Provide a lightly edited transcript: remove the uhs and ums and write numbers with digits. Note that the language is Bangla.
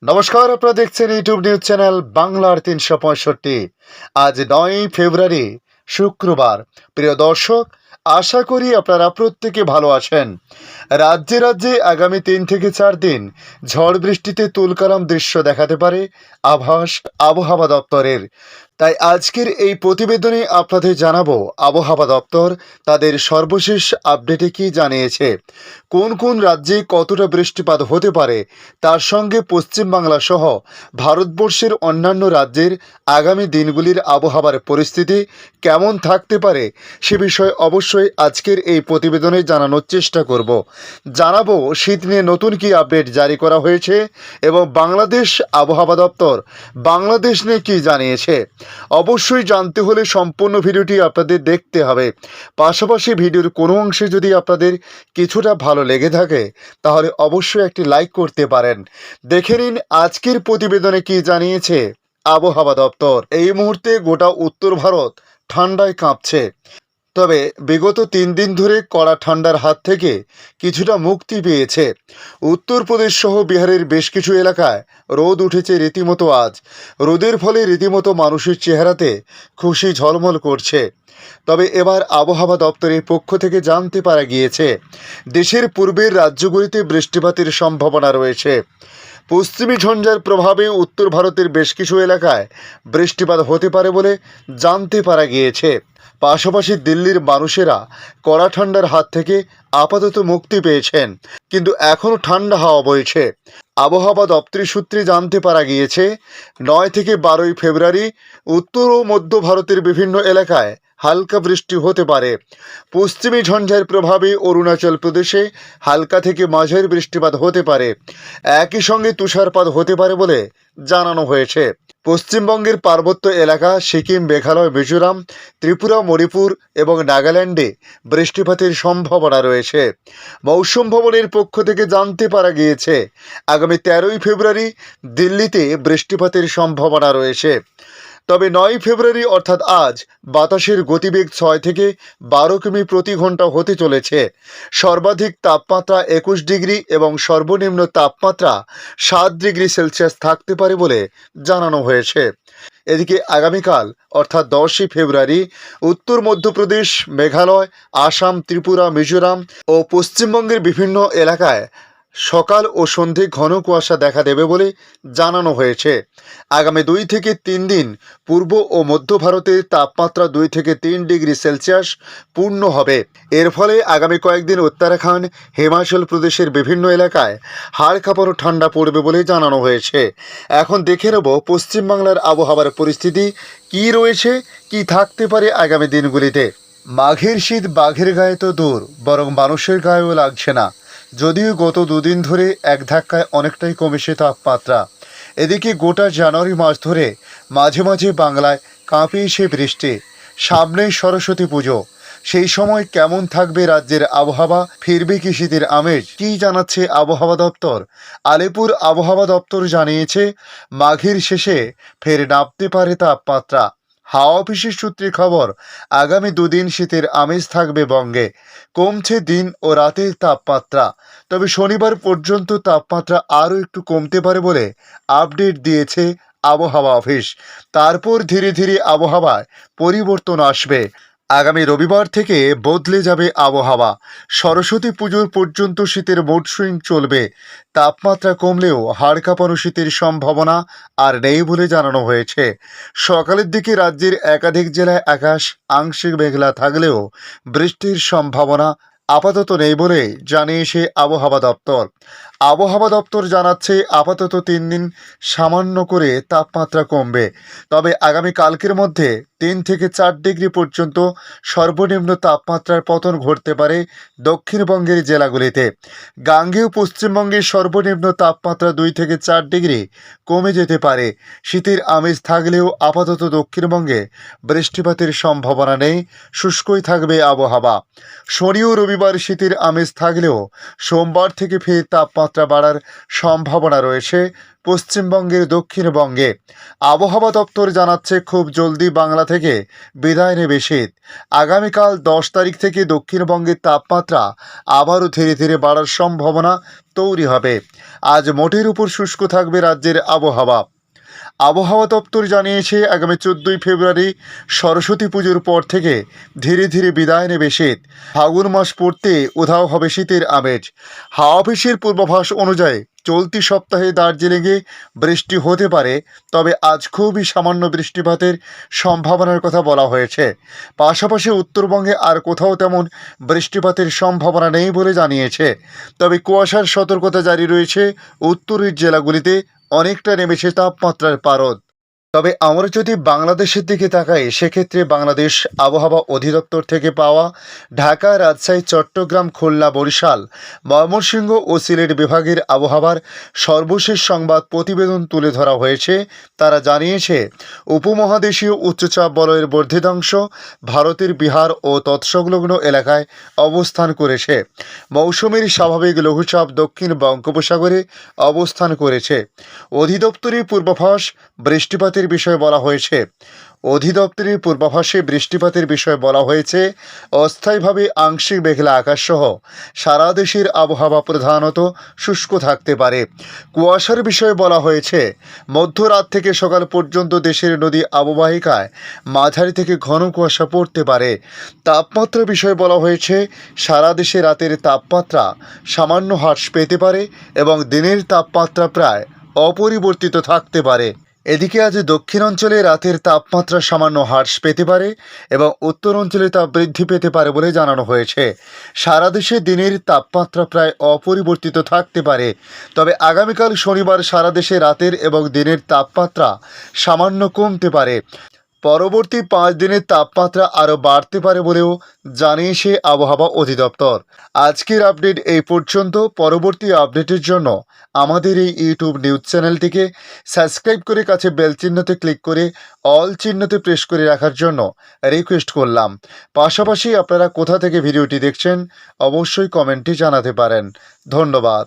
নমস্কার, আপনারা দেখছেন ইউটিউব নিউজ চ্যানেল বাংলার ৩৬৫। আজ ৯ই ফেব্রুয়ারি শুক্রবার। প্রিয় দর্শক, আশা করি আপনারা প্রত্যেকে ভালো আছেন। রাজ্যে রাজ্যে আগামী ৩ থেকে ৪ দিন ঝড় বৃষ্টিতে তুলকালাম দৃশ্য দেখাতে পারে আভাস আবহাওয়া দপ্তরের। তাই আজকের এই প্রতিবেদনে আপনাদের জানাবো আবহাওয়া দপ্তর তাদের সর্বশেষ আপডেটে কি জানিয়েছে, কোন কোন রাজ্যে কতটা বৃষ্টিপাত হতে পারে, তার সঙ্গে পশ্চিমবাংলা সহ ভারতবর্ষের অন্যান্য রাজ্যের আগামী দিনগুলির আবহাওয়ার পরিস্থিতি কেমন থাকতে পারে সে বিষয়ে অবশ্যই আজকের এই প্রতিবেদনে জানানোর চেষ্টা করব। জানাবো শীত নিয়ে নতুন কি আপডেট জারি করা হয়েছে এবং বাংলাদেশ আবহাওয়া দপ্তর বাংলাদেশ নিয়ে কি জানিয়েছে। অবশ্যই জানতে হলে সম্পূর্ণ ভিডিওটি আপনাদের দেখতে হবে। পাশাপাশি ভিডিওর কোনো অংশে যদি আপনাদের কিছুটা ভালো লেগে থাকে তাহলে অবশ্যই একটি লাইক করতে পারেন। দেখে নিন আজকের প্রতিবেদনে কি জানিয়েছে আবহাওয়া দপ্তর। এই মুহূর্তে গোটা উত্তর ভারত ঠান্ডায় কাঁপছে, তবে বিগত ৩ দিন ধরে কড়া ঠান্ডার হাত থেকে কিছুটা মুক্তি পেয়েছে। উত্তরপ্রদেশ সহ বিহারের বেশ কিছু এলাকায় রোদ উঠেছে রীতিমতো। আজ রোদের ফলে রীতিমতো মানুষের চেহারাতে খুশি ঝলমল করছে। তবে এবার আবহাওয়া দপ্তরের পক্ষ থেকে জানতে পারা গিয়েছে দেশের পূর্বের রাজ্যগুলিতে বৃষ্টিপাতের সম্ভাবনা রয়েছে। পশ্চিমী ঝঞ্ঝার প্রভাবে উত্তর ভারতের বেশ কিছু এলাকায় বৃষ্টিপাত হতে পারে বলে জানতে পারা গিয়েছে। পাশাপাশি দিল্লির মানুষেরা কড়া ঠান্ডার হাত থেকে আপাতত মুক্তি পেয়েছেন, কিন্তু এখনও ঠান্ডা হাওয়া বইছে। আবহাওয়া দপ্তরের সূত্রে জানতে পারা গিয়েছে ৯ থেকে ১২ই ফেব্রুয়ারি উত্তর ও মধ্য ভারতের বিভিন্ন এলাকায় হালকা বৃষ্টি হতে পারে। পশ্চিমী ঝঞ্ঝার প্রভাবে অরুণাচল প্রদেশে হালকা থেকে মাঝারি বৃষ্টিপাত হতে পারে। একই সঙ্গে তুষারপাত হতে পারে বলে জানানো হয়েছে। পশ্চিমবঙ্গের পার্বত্য এলাকা সিকিম, মেঘালয়, মিজোরাম, ত্রিপুরা, মণিপুর এবং নাগাল্যান্ডে বৃষ্টিপাতের সম্ভাবনা রয়েছে। মৌসুম ভবনের পক্ষ থেকে জানতে পারা গিয়েছে আগামী ১৩ই ফেব্রুয়ারি দিল্লিতে বৃষ্টিপাতের সম্ভাবনা রয়েছে। তবে ৯ ফেব্রুয়ারি অর্থাৎ আজ বাতাসের গতিবেগ ৬ থেকে ১২ কিমি প্রতি ঘন্টা হতে চলেছে। সর্বাধিক তাপমাত্রা ২১ ডিগ্রি এবং সর্বনিম্ন তাপমাত্রা ৭ ডিগ্রি সেলসিয়াস থাকতে পারে বলে জানানো হয়েছে। এদিকে আগামীকাল অর্থাৎ ১০ই ফেব্রুয়ারি উত্তর মধ্যপ্রদেশ, মেঘালয়, আসাম, ত্রিপুরা, মিজোরাম ও পশ্চিমবঙ্গের বিভিন্ন এলাকায় সকাল ও সন্ধে ঘন কুয়াশা দেখা দেবে বলে জানানো হয়েছে। আগামী ২ থেকে ৩ দিন পূর্ব ও মধ্য ভারতের তাপমাত্রা ২ থেকে ৩ ডিগ্রি সেলসিয়াস পূর্ণ হবে। এর ফলে আগামী কয়েকদিন উত্তরাখণ্ড, হিমাচল প্রদেশের বিভিন্ন এলাকায় হাড় কাঁপানো ঠান্ডা পড়বে বলে জানানো হয়েছে। এখন দেখে নেব পশ্চিমবাংলার আবহাওয়ার পরিস্থিতি কী রয়েছে, কি থাকতে পারে আগামী দিনগুলিতে। মাঘের শীত বাঘের গায়ে তো দূর, বরং মানুষের গায়েও লাগছে না। যদিও গত দুদিন ধরে এক ধাক্কায় অনেকটাই কমেছে তাপমাত্রা। এদিকে গোটা জানুয়ারি মাস ধরে মাঝে মাঝে বাংলায় কাঁপিয়েছে বৃষ্টি। সামনেই সরস্বতী পুজো, সেই সময় কেমন থাকবে রাজ্যের আবহাওয়া, ফিরবে কি শীতের আমেজ, কী জানাচ্ছে আবহাওয়া দপ্তর। আলিপুর আবহাওয়া দপ্তর জানিয়েছে মাঘের শেষে ফের নামতে পারে তাপমাত্রা। হাওয়া অফিসের সূত্রে খবর, আগামী দুদিন শীতের আমেজ থাকবে বঙ্গে। কমছে দিন ও রাতের তাপমাত্রা, তবে শনিবার পর্যন্ত তাপমাত্রা আরও একটু কমতে পারে বলে আপডেট দিয়েছে আবহাওয়া অফিস। তারপর ধীরে ধীরে আবহাওয়ায় পরিবর্তন আসবে। আগামী রবিবার থেকে বদলে যাবে আবহাওয়া। সরস্বতী পুজোর পর্যন্ত শীতের মুড সুইং চলবে। তাপমাত্রা কমলেও হাড় কাঁপানো শীতের সম্ভাবনা আর নেই বলে জানানো হয়েছে। সকালের দিকে রাজ্যের একাধিক জেলায় আকাশ আংশিক মেঘলা থাকলেও বৃষ্টির সম্ভাবনা আপাতত নেই বলে জানিয়েছে আবহাওয়া দপ্তর। আবহাওয়া দপ্তর জানাচ্ছে আপাতত ৩ দিন সামান্য করে তাপমাত্রা কমবে, তবে আগামী কালকের মধ্যে ৩ থেকে ৪ ডিগ্রি পর্যন্ত সর্বনিম্ন তাপমাত্রার পতন ঘটতে পারে দক্ষিণবঙ্গের জেলাগুলিতে। গাঙ্গেয় পশ্চিমবঙ্গের সর্বনিম্ন তাপমাত্রা ২ থেকে ৪ ডিগ্রি কমে যেতে পারে। শীতের আমেজ থাকলেও আপাতত দক্ষিণবঙ্গে বৃষ্টিপাতের সম্ভাবনা নেই, শুষ্কই থাকবে আবহাওয়া। শনি ও রবিবার রবিবার শীতের আমেজ থাকলেও সোমবার থেকে ফের তাপমাত্রা বাড়ার সম্ভাবনা রয়েছে পশ্চিমবঙ্গের দক্ষিণবঙ্গে। আবহাওয়া দপ্তর জানাচ্ছে খুব জলদি বাংলা থেকে বিদায় নেবে শীত। আগামীকাল 10 তারিখ থেকে দক্ষিণবঙ্গের তাপমাত্রা আবারও ধীরে ধীরে বাড়ার সম্ভাবনা তৈরি হবে। আজ মোটের উপর শুষ্ক থাকবে রাজ্যের আবহাওয়া। আবহাওয়া দপ্তর জানিয়েছে আগামী 14ই ফেব্রুয়ারি সরস্বতী পুজোর পর থেকে ধীরে ধীরে বিদায় নেবে শীত। ফাগুন মাস পড়তে উধাও হবে শীতের আমেজ। হাওয়া অফিসের পূর্বাভাস অনুযায়ী চলতি সপ্তাহে দার্জিলিংয়ে বৃষ্টি হতে পারে, তবে আজ খুবই সামান্য বৃষ্টিপাতের সম্ভাবনার কথা বলা হয়েছে। পাশাপাশি উত্তরবঙ্গে আর কোথাও তেমন বৃষ্টিপাতের সম্ভাবনা নেই বলে জানিয়েছে। তবে কুয়াশার সতর্কতা জারি রয়েছে উত্তরের জেলাগুলিতে। অনেকটা নেমেছে তাপমাত্রার পারদ। তবে আমরা যদি বাংলাদেশের দিকে তাকাই, সেক্ষেত্রে বাংলাদেশ আবহাওয়া অধিদপ্তর থেকে পাওয়া ঢাকা, রাজশাহী, চট্টগ্রাম, খুলনা, বরিশাল, ময়মনসিংহ ও সিলেট বিভাগের আবহাওয়ার সর্বশেষ সংবাদ প্রতিবেদন তুলে ধরা হয়েছে। তারা জানিয়েছে উপমহাদেশীয় উচ্চচাপ বলয়ের বর্ধিতাংশ ভারতের বিহার ও তৎসংলগ্ন এলাকায় অবস্থান করেছে। মৌসুমীর স্বাভাবিক লঘুচাপ দক্ষিণ বঙ্গোপসাগরে অবস্থান করেছে। অধিদপ্তরের পূর্বাভাস বৃষ্টিপাতের বিষয়ে বলা হয়েছে। অধিদপ্তরের পূর্বাভাসে বৃষ্টিপাতের বিষয়ে বলা হয়েছে অস্থায়ীভাবে আংশিক মেঘলা আকাশ সহ সারা দেশের আবহাওয়া প্রধানত শুষ্ক থাকতে পারে। কুয়াশার বিষয়ে বলা হয়েছে মধ্যরাত থেকে সকাল পর্যন্ত দেশের নদী অববাহিকায় মাঝারি থেকে ঘন কুয়াশা পড়তে পারে। তাপমাত্রার বিষয়ে বলা হয়েছে সারা দেশে রাতের তাপমাত্রা সামান্য হ্রাস পেতে পারে এবং দিনের তাপমাত্রা প্রায় অপরিবর্তিত থাকতে পারে। এদিকে আজ দক্ষিণ অঞ্চলে রাতের তাপমাত্রা সামান্য হ্রাস পেতে পারে এবং উত্তর অঞ্চলে তা বৃদ্ধি পেতে পারে বলে জানানো হয়েছে। সারা দেশে দিনের তাপমাত্রা প্রায় অপরিবর্তিত থাকতে পারে। তবে আগামীকাল শনিবার সারা দেশে রাতের এবং দিনের তাপমাত্রা সামান্য কমতে পারে। পরবর্তী 5 দিনের তাপমাত্রা আরও বাড়তে পারে বলেও জানিয়েছে আবহাওয়া অধিদপ্তর। আজকের আপডেট এই পর্যন্ত। পরবর্তী আপডেটের জন্য আমাদের এই ইউটিউব নিউজ চ্যানেলটিকে সাবস্ক্রাইব করে কাছে বেল চিহ্নতে ক্লিক করে অল চিহ্নতে প্রেস করে রাখার জন্য রিকোয়েস্ট করলাম। পাশাপাশি আপনারা কোথা থেকে ভিডিওটি দেখছেন অবশ্যই কমেন্টে জানাতে পারেন। ধন্যবাদ।